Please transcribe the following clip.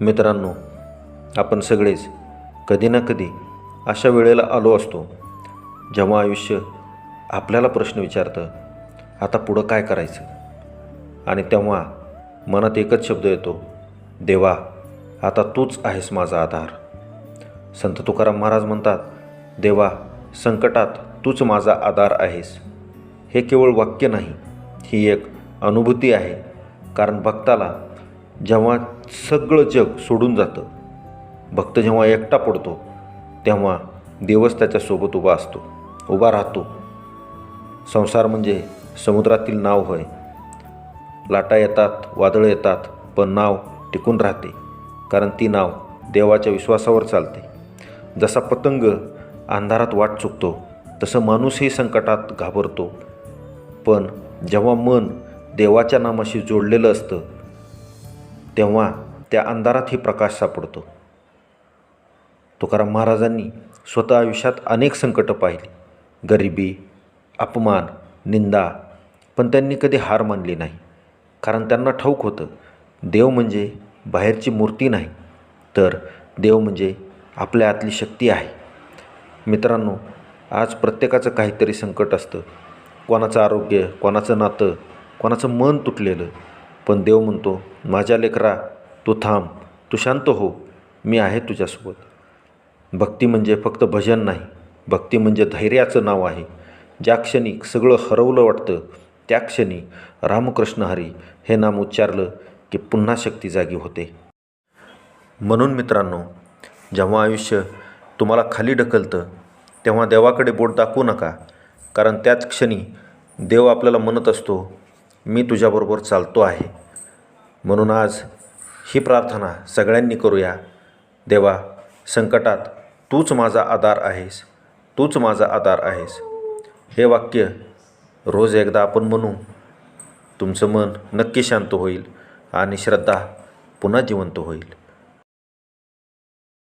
मित्रांनो, आपण सगळेच कधी ना कधी अशा वेळेला आलो असतो जेव्हा आयुष्य आपल्याला प्रश्न विचारतं, आता पुढं काय करायचं. आणि तेव्हा मनात एकच शब्द येतो, देवा, आता तूच आहेस माझा आधार. संत तुकाराम महाराज म्हणतात, देवा, संकटात तूच माझा आधार आहेस. हे केवळ वाक्य नाही, ही एक अनुभूती आहे. कारण भक्ताला जेव्हा सगळं जग सोडून जातं, भक्त जेव्हा एकटा पडतो, तेव्हा देवच त्याच्यासोबत उभा राहतो. संसार म्हणजे समुद्रातील नाव होय. लाटा येतात, वादळं येतात, पण नाव टिकून राहते. कारण ती नाव देवाच्या विश्वासावर चालते. जसा पतंग अंधारात वाट चुकतो, तसं माणूसही संकटात घाबरतो. पण जेव्हा मन देवाच्या नामाशी जोडलेलं असतं, तेव्हा त्या अंधारातही प्रकाश सापडतो. तुकाराम महाराजांनी स्वतः आयुष्यात अनेक संकटं पाहिली, गरिबी, अपमान, निंदा, पण त्यांनी कधी हार मानली नाही. कारण त्यांना ठाऊक होतं, देव म्हणजे बाहेरची मूर्ती नाही, तर देव म्हणजे आपल्या आतली शक्ती आहे. मित्रांनो, आज प्रत्येकाचं काहीतरी संकट असतं. कोणाचं आरोग्य, कोणाचं नातं, कोणाचं मन तुटलेलं. पण देव म्हणतो, माझ्या लेकरा, तू थांब, तू शांत हो, मी आहे तुझ्यासोबत. भक्ती म्हणजे फक्त भजन नाही, भक्ती म्हणजे धैर्याचं नाव आहे. ज्या क्षणी सगळं हरवलं वाटतं, त्या क्षणी रामकृष्ण हरी हे नाम उच्चारलं की पुन्हा शक्ती जागी होते. म्हणून मित्रांनो, जेव्हा आयुष्य तुम्हाला खाली ढकलतं, तेव्हा देवाकडे बोट दाखवू नका. कारण त्याच क्षणी देव आपल्याला म्हणत असतो, मी तुझ्याबरोबर चालतो आहे. म्हणून आज ही प्रार्थना सगळ्यांनी करूया. देवा, संकटात तूच माझा आधार आहेस, तूच माझा आधार आहेस. हे वाक्य रोज एकदा आपण म्हणू. तुमचं मन नक्की शांत होईल आणि श्रद्धा पुन्हा जिवंत होईल.